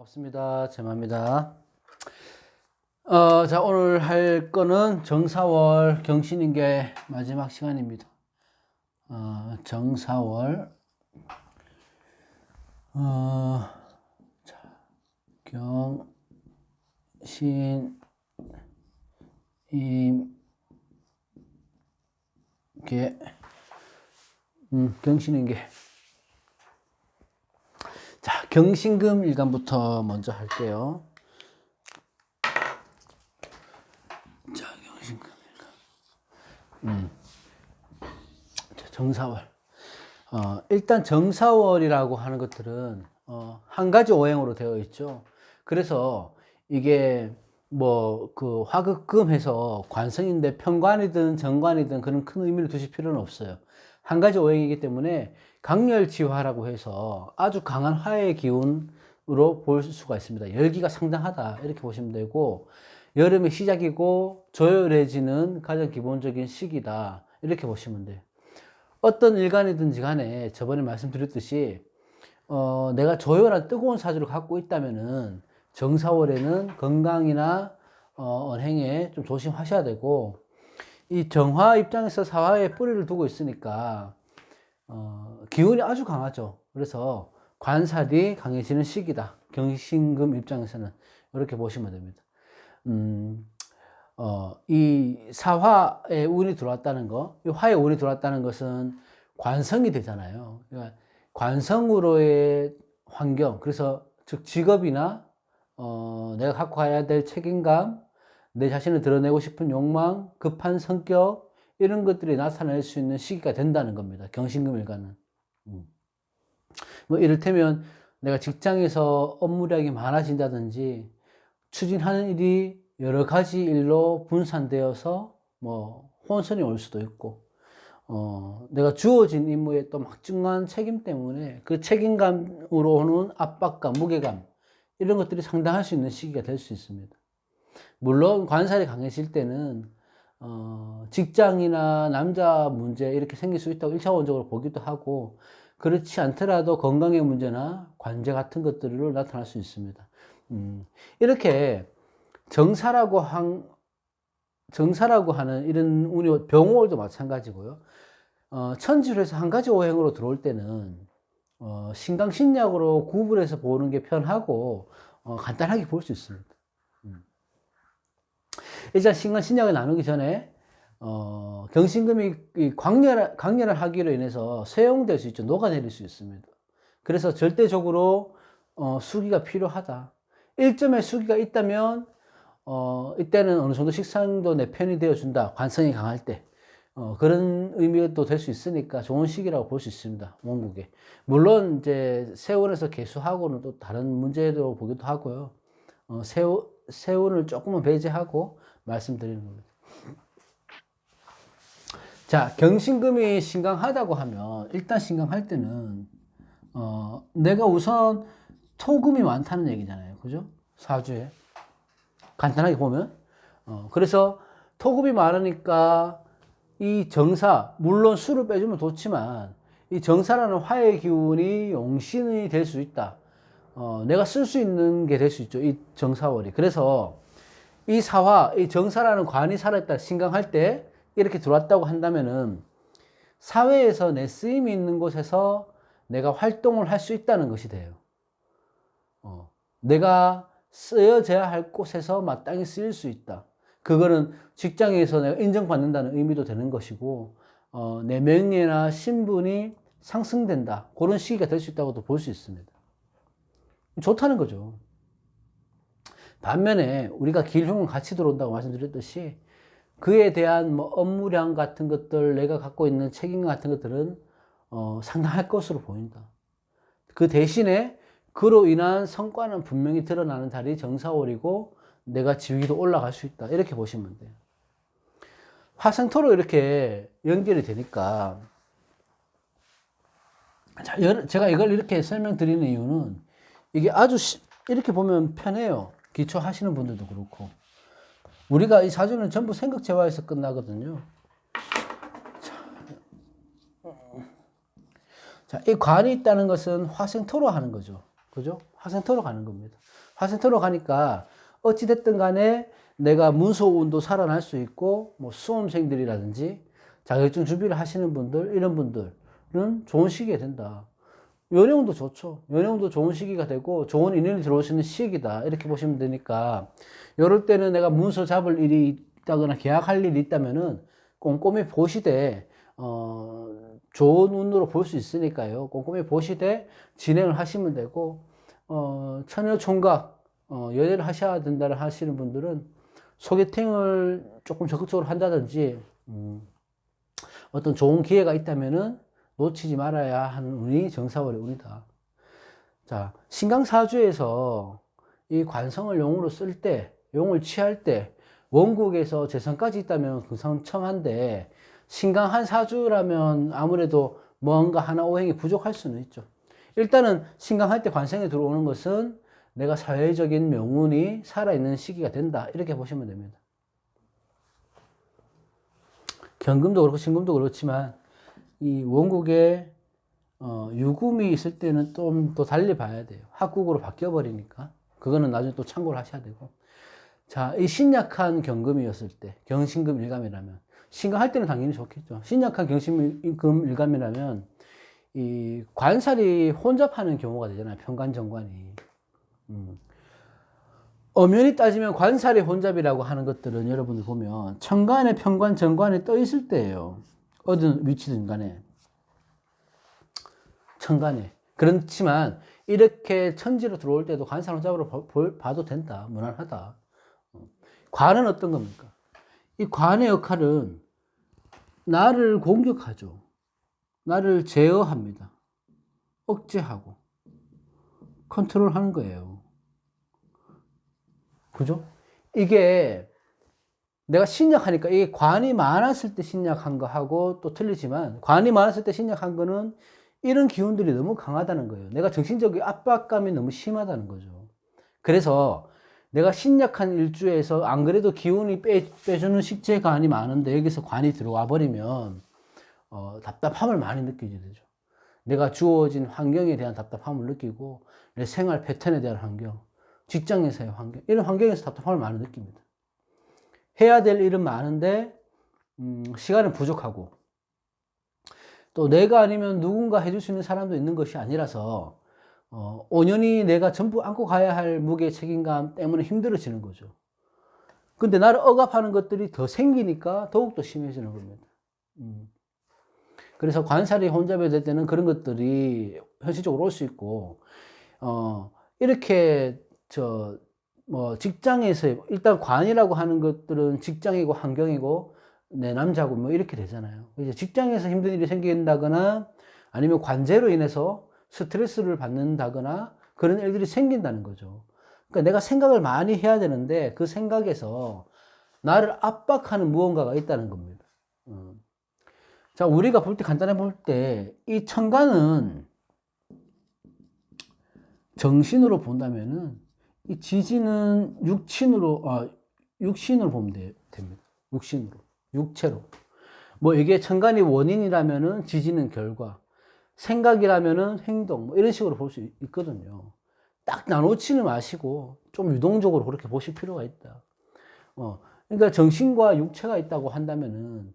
반갑습니다. 제마입니다. 자, 오늘 할 거는 정사월 경신인계 마지막 시간입니다. 정사월, 자, 경신, 임계, 경신인계. 자, 경신금 일간부터 먼저 할게요. 자, 경신금 일간. 자, 정사월. 일단 정사월이라고 하는 것들은 한 가지 오행으로 되어 있죠. 그래서 이게 뭐 그 화극금해서 관성인데 편관이든 정관이든 그런 큰 의미를 두실 필요는 없어요. 한 가지 오행이기 때문에 강렬지화라고 해서 아주 강한 화의 기운으로 볼 수가 있습니다. 열기가 상당하다 이렇게 보시면 되고, 여름의 시작이고 조열해지는 가장 기본적인 시기다 이렇게 보시면 돼요. 어떤 일간이든지 간에 저번에 말씀드렸듯이 내가 조열한 뜨거운 사주를 갖고 있다면은 정사월에는 건강이나 언행에 좀 조심하셔야 되고, 이 정화 입장에서 사화에 뿌리를 두고 있으니까 기운이 아주 강하죠. 그래서 관살이 강해지는 시기다. 경신금 입장에서는 이렇게 보시면 됩니다. 이 사화에 운이 들어왔다는 거, 이 화에 운이 들어왔다는 것은 관성이 되잖아요. 그러니까 관성으로의 환경, 그래서 즉 직업이나 내가 갖고 가야 될 책임감, 내 자신을 드러내고 싶은 욕망, 급한 성격, 이런 것들이 나타날 수 있는 시기가 된다는 겁니다. 경신금일간은. 뭐 이를테면 내가 직장에서 업무량이 많아진다든지 추진하는 일이 여러 가지 일로 분산되어서 뭐 혼선이 올 수도 있고, 내가 주어진 임무에 또 막중한 책임 때문에 그 책임감으로 오는 압박감, 무게감, 이런 것들이 상당할 수 있는 시기가 될 수 있습니다. 물론 관살이 강해질 때는 직장이나 남자 문제 이렇게 생길 수 있다고 1차원적으로 보기도 하고, 그렇지 않더라도 건강의 문제나 관제 같은 것들로 나타날 수 있습니다. 이렇게 정사라고 하는 이런 운이, 병월도 마찬가지고요. 천지로에서 한 가지 오행으로 들어올 때는 신강신약으로 구분해서 보는 게 편하고 간단하게 볼 수 있습니다. 일단 신강신약을 나누기 전에 경신금이 강렬한 하기로 인해서 쇠용될 수 있죠. 녹아내릴 수 있습니다. 그래서 절대적으로 수기가 필요하다. 1점의 수기가 있다면 이때는 어느 정도 식상도 내 편이 되어준다. 관성이 강할 때. 그런 의미도 될 수 있으니까 좋은 시기라고 볼 수 있습니다. 원국에. 물론 이제 세운에서 개수하고는 또 다른 문제로 보기도 하고요. 세운을 조금은 배제하고 말씀드리는 겁니다. 자, 경신금이 신강하다고 하면 일단 신강할 때는 내가 우선 토금이 많다는 얘기잖아요. 그죠? 사주에. 간단하게 보면. 그래서 토금이 많으니까 이 정사, 물론 수를 빼주면 좋지만 이 정사라는 화의 기운이 용신이 될 수 있다. 내가 쓸 수 있는 게 될 수 있죠. 이 정사월이. 그래서 이 사화, 이 정사라는 관이 살아있다, 신강할 때 이렇게 들어왔다고 한다면은 사회에서 내 쓰임이 있는 곳에서 내가 활동을 할 수 있다는 것이 돼요. 내가 쓰여져야 할 곳에서 마땅히 쓰일 수 있다. 그거는 직장에서 내가 인정받는다는 의미도 되는 것이고, 내 명예나 신분이 상승된다. 그런 시기가 될 수 있다고도 볼 수 있습니다. 좋다는 거죠. 반면에 우리가 길흉은 같이 들어온다고 말씀드렸듯이 그에 대한 뭐 업무량 같은 것들, 내가 갖고 있는 책임 같은 것들은 상당할 것으로 보인다. 그 대신에 그로 인한 성과는 분명히 드러나는 달이 정사월이고 내가 지위도 올라갈 수 있다. 이렇게 보시면 돼요. 화생토로 이렇게 연결이 되니까, 자, 제가 이걸 이렇게 설명드리는 이유는 이게 아주 이렇게 보면 편해요. 기초하시는 분들도 그렇고. 우리가 이 사주는 전부 생각재화에서 끝나거든요. 자, 이 관이 있다는 것은 화생토로 하는 거죠. 그죠? 화생토로 가는 겁니다. 화생토로 가니까 어찌됐든 간에 내가 문서운도 살아날 수 있고, 뭐 수험생들이라든지 자격증 준비를 하시는 분들, 이런 분들은 좋은 시기가 된다. 연애운도 좋죠. 연애운도 좋은 시기가 되고 좋은 인연이 들어올 수 있는 시기다. 이렇게 보시면 되니까 이럴 때는 내가 문서 잡을 일이 있다거나 계약할 일이 있다면은 꼼꼼히 보시되 좋은 운으로 볼 수 있으니까요. 꼼꼼히 보시되 진행을 하시면 되고 처녀 총각 연애를 하셔야 된다를 하시는 분들은 소개팅을 조금 적극적으로 한다든지 어떤 좋은 기회가 있다면은 놓치지 말아야 하는 운이 정사월의 운이다. 자, 신강사주에서 이 관성을 용으로 쓸 때, 용을 취할 때 원국에서 재성까지 있다면 금성첨한데 신강한 사주라면 아무래도 뭔가 하나 오행이 부족할 수는 있죠. 일단은 신강할 때 관성에 들어오는 것은 내가 사회적인 명운이 살아있는 시기가 된다. 이렇게 보시면 됩니다. 경금도 그렇고 신금도 그렇지만 이 원국에 유금이 있을 때는 좀 더 달리 봐야 돼요. 합국으로 바뀌어 버리니까 그거는 나중에 또 참고를 하셔야 되고. 자, 이 신약한 경금이었을 때 경신금 일감이라면 신강할 때는 당연히 좋겠죠. 신약한 경신금 일감이라면 이 관살이 혼잡하는 경우가 되잖아요. 편관정관이. 엄연히 따지면 관살이 혼잡이라고 하는 것들은 여러분들 보면 천간에 편관 정관이 떠 있을 때예요. 어떤 위치든 간에 천간에. 그렇지만 이렇게 천지로 들어올 때도 관살 혼잡으로 봐도 된다. 무난하다. 관은 어떤 겁니까? 이 관의 역할은 나를 공격하죠. 나를 제어합니다. 억제하고 컨트롤하는 거예요. 그죠? 이게 내가 신약하니까 이게 관이 많았을 때 신약한 거하고 또 틀리지만 관이 많았을 때 신약한 거는 이런 기운들이 너무 강하다는 거예요. 내가 정신적인 압박감이 너무 심하다는 거죠. 그래서 내가 신약한 일주에서 안 그래도 기운이 빼주는 식재관이 많은데 여기서 관이 들어와 버리면 답답함을 많이 느끼게 되죠. 내가 주어진 환경에 대한 답답함을 느끼고 내 생활 패턴에 대한 환경, 직장에서의 환경, 이런 환경에서 답답함을 많이 느낍니다. 해야 될 일은 많은데 시간은 부족하고 또 내가 아니면 누군가 해줄 수 있는 사람도 있는 것이 아니라서 온전히 내가 전부 안고 가야 할 무게 책임감 때문에 힘들어지는 거죠. 근데 나를 억압하는 것들이 더 생기니까 더욱더 심해지는 겁니다. 그래서 관살이 혼잡이 될 때는 그런 것들이 현실적으로 올 수 있고 이렇게 직장에서 일단 관이라고 하는 것들은 직장이고 환경이고 내 남자고 뭐 이렇게 되잖아요. 이제 직장에서 힘든 일이 생긴다거나 아니면 관제로 인해서 스트레스를 받는다거나 그런 일들이 생긴다는 거죠. 그러니까 내가 생각을 많이 해야 되는데 그 생각에서 나를 압박하는 무언가가 있다는 겁니다. 자, 우리가 볼 때 간단히 볼 때 이 천간은 정신으로 본다면은 이 지지는 육신으로 보면 됩니다. 육신으로, 육체로. 뭐 이게 천간이 원인이라면은 지지는 결과, 생각이라면은 행동, 뭐 이런 식으로 볼 수 있거든요. 딱 나눠치는 마시고 좀 유동적으로 그렇게 보실 필요가 있다. 그러니까 정신과 육체가 있다고 한다면은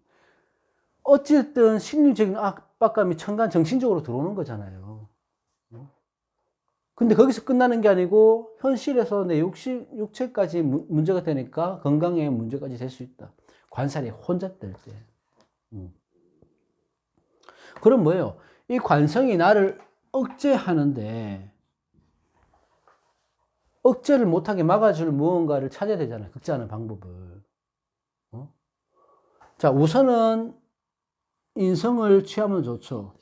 어쨌든 심리적인 압박감이 천간 정신적으로 들어오는 거잖아요. 근데 거기서 끝나는 게 아니고 현실에서 내 육체까지 문제가 되니까 건강에 문제까지 될 수 있다. 관살이 혼잡될 때. 그럼 뭐예요? 이 관성이 나를 억제하는데 억제를 못하게 막아줄 무언가를 찾아야 되잖아요. 극제하는 방법을. 자, 우선은 인성을 취하면 좋죠.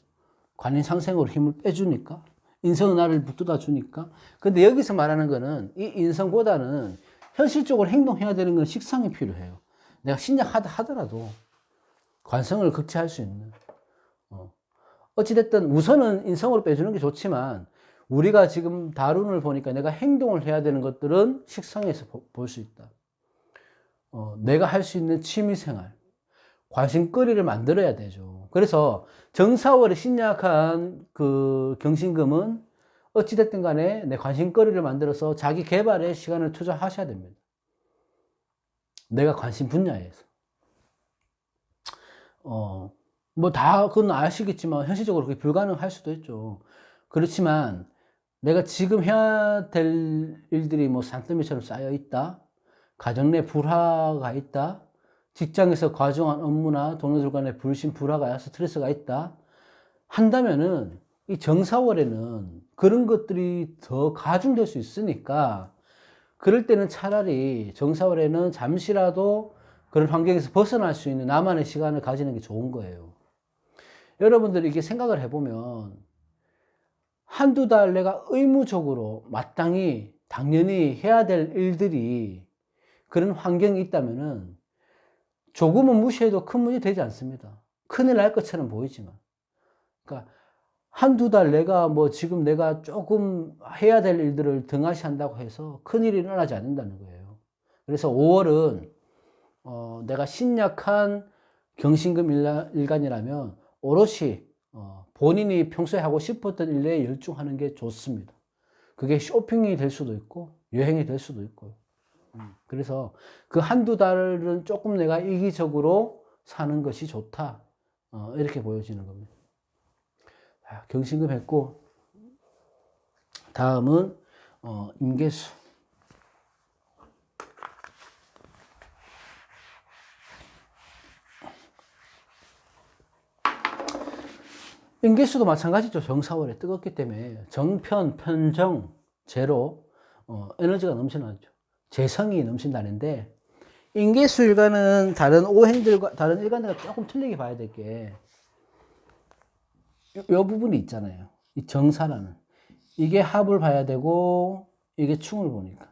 관인상생으로 힘을 빼주니까. 인성은 나를 붙들어 주니까. 근데 여기서 말하는 거는 이 인성보다는 현실적으로 행동해야 되는 건 식상이 필요해요. 내가 신약하다 하더라도 관성을 극체할 수 있는. 어찌됐든 우선은 인성으로 빼주는 게 좋지만 우리가 지금 다룬을 보니까 내가 행동을 해야 되는 것들은 식상에서 볼 수 있다. 내가 할 수 있는 취미생활, 관심거리를 만들어야 되죠. 그래서 정사월에 신약한 그 경신금은 어찌됐든 간에 내 관심거리를 만들어서 자기 개발에 시간을 투자하셔야 됩니다. 내가 관심 분야에서. 뭐 다 그건 아시겠지만 현실적으로 그게 불가능할 수도 있죠. 그렇지만 내가 지금 해야 될 일들이 뭐 산더미처럼 쌓여 있다. 가정 내 불화가 있다. 직장에서 과중한 업무나 동료들 간의 불신, 불화가 스트레스가 있다. 한다면은 이 정사월에는 그런 것들이 더 가중될 수 있으니까 그럴 때는 차라리 정사월에는 잠시라도 그런 환경에서 벗어날 수 있는 나만의 시간을 가지는 게 좋은 거예요. 여러분들이 이렇게 생각을 해보면 한두 달 내가 의무적으로 마땅히 당연히 해야 될 일들이 그런 환경이 있다면은 조금은 무시해도 큰 문제 되지 않습니다. 큰일 날 것처럼 보이지만. 그러니까 한두 달 내가 뭐 지금 내가 조금 해야 될 일들을 등하시한다고 해서 큰일이 일어나지 않는다는 거예요. 그래서 5월은 내가 신약한 경신금 일간이라면 오롯이 본인이 평소에 하고 싶었던 일에 열중하는 게 좋습니다. 그게 쇼핑이 될 수도 있고 여행이 될 수도 있고요. 그래서 그 한두 달은 조금 내가 이기적으로 사는 것이 좋다. 이렇게 보여지는 겁니다. 경신금 했고, 다음은 임계수. 임계수도 마찬가지죠. 정사월에 뜨겁기 때문에 정편, 편정, 재로 에너지가 넘쳐나죠. 재성이 넘친다는데, 임계수 일간은 다른 오행들과 다른 일간들과 조금 틀리게 봐야 될 게, 요 부분이 있잖아요. 이 정사라는. 이게 합을 봐야 되고, 이게 충을 보니까.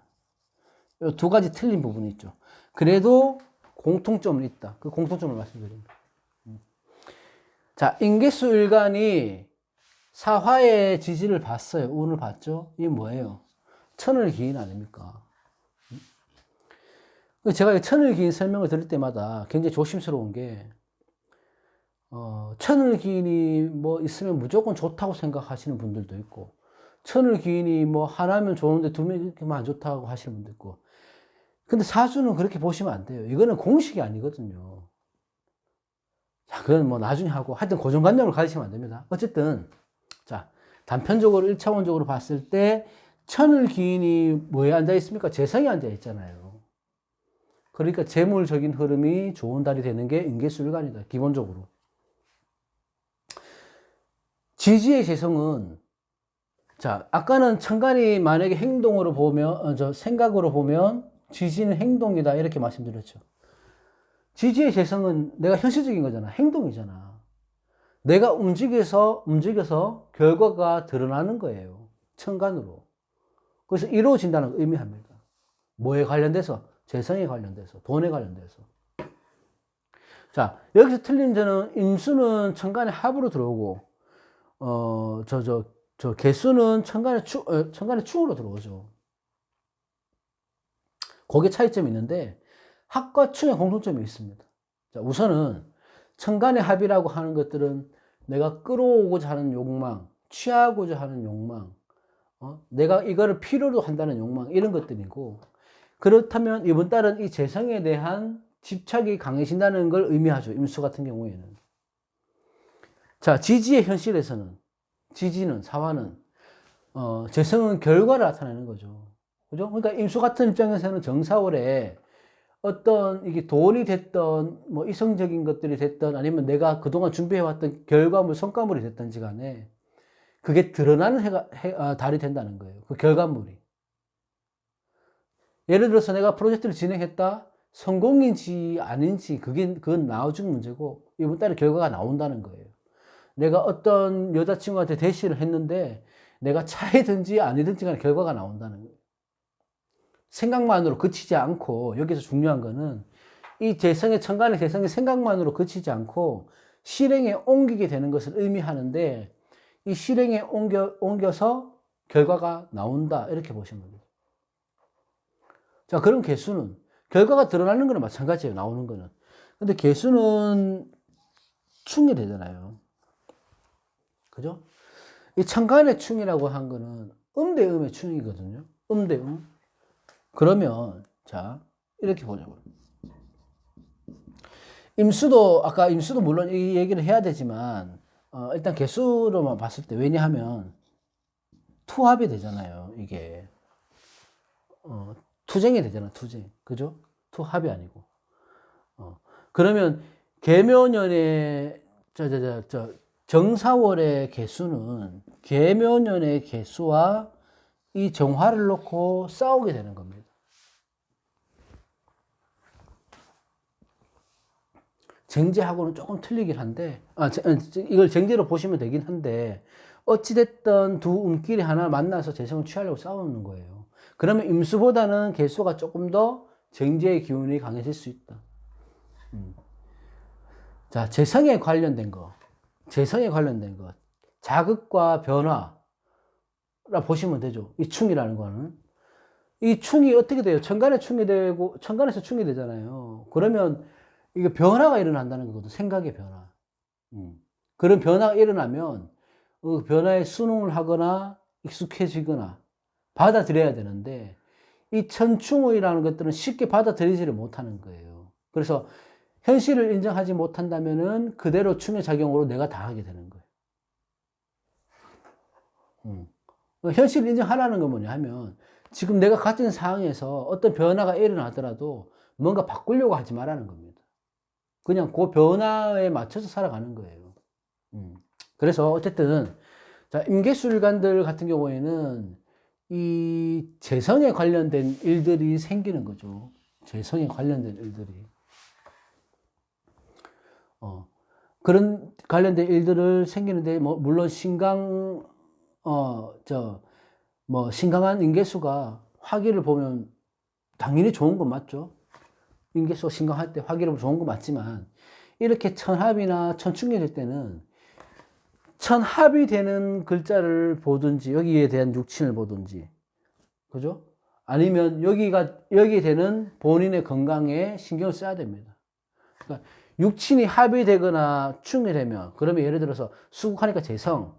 요 두 가지 틀린 부분이 있죠. 그래도 공통점은 있다. 그 공통점을 말씀드립니다. 자, 임계수 일간이 사화의 지지를 봤어요. 운을 봤죠? 이게 뭐예요? 천을 기인 아닙니까? 제가 천을 기인 설명을 드릴 때마다 굉장히 조심스러운 게, 천을 기인이 뭐 있으면 무조건 좋다고 생각하시는 분들도 있고, 천을 기인이 뭐 하나면 좋은데 두 명이면 안 좋다고 하시는 분도 있고, 근데 사주는 그렇게 보시면 안 돼요. 이거는 공식이 아니거든요. 자, 그건 뭐 나중에 하고, 하여튼 고정관념을 가지시면 안 됩니다. 어쨌든, 자, 단편적으로 1차원적으로 봤을 때, 천을 기인이 뭐에 앉아 있습니까? 재성에 앉아 있잖아요. 그러니까 재물적인 흐름이 좋은 달이 되는 게 임계수일간이다. 기본적으로. 지지의 재성은, 자, 아까는 천간이 만약에 행동으로 보면, 생각으로 보면, 지지는 행동이다. 이렇게 말씀드렸죠. 지지의 재성은 내가 현실적인 거잖아. 행동이잖아. 내가 움직여서 결과가 드러나는 거예요. 천간으로. 그래서 이루어진다는 걸 의미합니다. 뭐에 관련돼서? 재성에 관련돼서, 돈에 관련돼서. 자, 여기서 틀린 점은 임수는 천간의 합으로 들어오고, 개수는 천간의 충으로 들어오죠. 거기에 차이점이 있는데, 합과 충의 공통점이 있습니다. 자, 우선은 천간의 합이라고 하는 것들은 내가 끌어오고자 하는 욕망, 취하고자 하는 욕망, 내가 이거를 필요로 한다는 욕망, 이런 것들이고, 그렇다면 이번 달은 이 재성에 대한 집착이 강해진다는 걸 의미하죠. 임수 같은 경우에는. 자, 지지의 현실에서는, 지지는, 사화는, 재성은 결과를 나타내는 거죠. 그죠? 그러니까 임수 같은 입장에서는 정사월에 어떤 이게 돈이 됐던 뭐 이성적인 것들이 됐던 아니면 내가 그동안 준비해왔던 결과물, 성과물이 됐던지 간에 그게 드러나는 달이 된다는 거예요. 그 결과물이. 예를 들어서 내가 프로젝트를 진행했다. 성공인지 아닌지 그건 나중 문제고 이번 달에 결과가 나온다는 거예요. 내가 어떤 여자친구한테 대시를 했는데 내가 차이든지 아니든지 간에 결과가 나온다는 거예요. 생각만으로 그치지 않고 여기서 중요한 거는 이 천간의 재성의 생각만으로 그치지 않고 실행에 옮기게 되는 것을 의미하는데 이 실행에 옮겨서 결과가 나온다 이렇게 보시면 됩니다. 자, 그럼 개수는 결과가 드러나는 거는 마찬가지예요. 나오는 거는. 근데 개수는 충이 되잖아요. 그죠? 이 천간의 충이라고 한 거는 음대음의 충이거든요. 음대음. 그러면 자 이렇게 보자고요. 임수도 아까 임수도 물론 이 얘기를 해야 되지만 일단 개수로만 봤을 때 왜냐하면 투합이 되잖아요. 이게 투쟁이 되잖아. 투쟁. 그죠? 투합이 아니고. 그러면 계묘년의 정사월의 개수는 계묘년의 개수와 이 정화를 놓고 싸우게 되는 겁니다. 쟁제하고는 조금 틀리긴 한데, 이걸 쟁제로 보시면 되긴 한데, 어찌됐든 두 운끼리 하나 만나서 재성을 취하려고 싸우는 거예요. 그러면 임수보다는 개수가 조금 더 쟁제의 기운이 강해질 수 있다. 자, 재성에 관련된 거. 재성에 관련된 것. 자극과 변화라 보시면 되죠. 이 충이라는 거는. 이 충이 어떻게 돼요? 천간에 충이 되고, 천간에서 충이 되잖아요. 그러면 이게 변화가 일어난다는 거거든. 생각의 변화. 그런 변화가 일어나면 그 변화에 순응을 하거나 익숙해지거나 받아들여야 되는데 이 천충의라는 것들은 쉽게 받아들이지를 못하는 거예요. 그래서 현실을 인정하지 못한다면은 그대로 충의 작용으로 내가 당하게 되는 거예요. 현실을 인정하라는 건 뭐냐 하면 지금 내가 같은 상황에서 어떤 변화가 일어나더라도 뭔가 바꾸려고 하지 말라는 겁니다. 그냥 그 변화에 맞춰서 살아가는 거예요. 그래서 어쨌든 자, 임계술간들 같은 경우에는 이 재성에 관련된 일들이 생기는 거죠. 재성에 관련된 일들이. 그런 관련된 일들을 생기는데, 뭐, 물론 신강한 임계수가 화기를 보면 당연히 좋은 건 맞죠. 임계수가 신강할 때 화기를 보면 좋은 건 맞지만, 이렇게 천합이나 천충이 될 때는 천합이 되는 글자를 보든지, 여기에 대한 육친을 보든지, 그죠? 아니면 여기에 되는 본인의 건강에 신경을 써야 됩니다. 그러니까 육친이 합이 되거나 충이 되면, 그러면 예를 들어서 수국하니까 재성,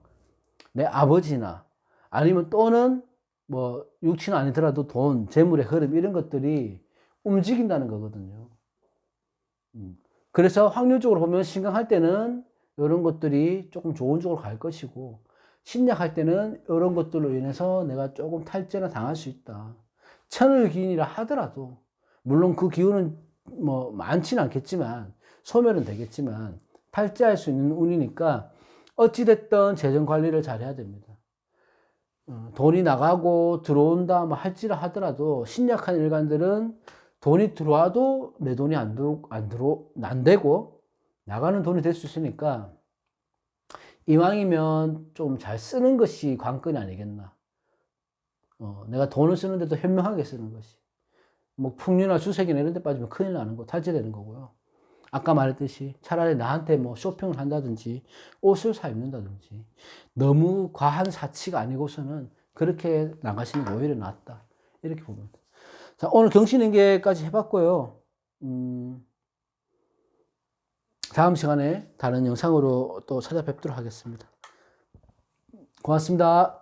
내 아버지나, 아니면 또는 뭐, 육친은 아니더라도 돈, 재물의 흐름, 이런 것들이 움직인다는 거거든요. 그래서 확률적으로 보면 신강할 때는 이런 것들이 조금 좋은 쪽으로 갈 것이고, 신약할 때는 이런 것들로 인해서 내가 조금 탈제나 당할 수 있다. 천을 기운이라 하더라도, 물론 그 기운은 뭐 많지는 않겠지만, 소멸은 되겠지만, 탈제할 수 있는 운이니까, 어찌됐든 재정 관리를 잘 해야 됩니다. 돈이 나가고 들어온다 뭐 할지라 하더라도, 신약한 일간들은 돈이 들어와도 내 돈이 안 되고, 나가는 돈이 될 수 있으니까, 이왕이면 좀 잘 쓰는 것이 관건이 아니겠나. 내가 돈을 쓰는데도 현명하게 쓰는 것이. 뭐 풍류나 주색이나 이런 데 빠지면 큰일 나는 거, 탈제되는 거고요. 아까 말했듯이 차라리 나한테 뭐 쇼핑을 한다든지 옷을 사 입는다든지 너무 과한 사치가 아니고서는 그렇게 나가시는 게 오히려 낫다. 이렇게 봅니다. 자, 오늘 경신인계까지 해봤고요. 다음 시간에 다른 영상으로 또 찾아뵙도록 하겠습니다. 고맙습니다.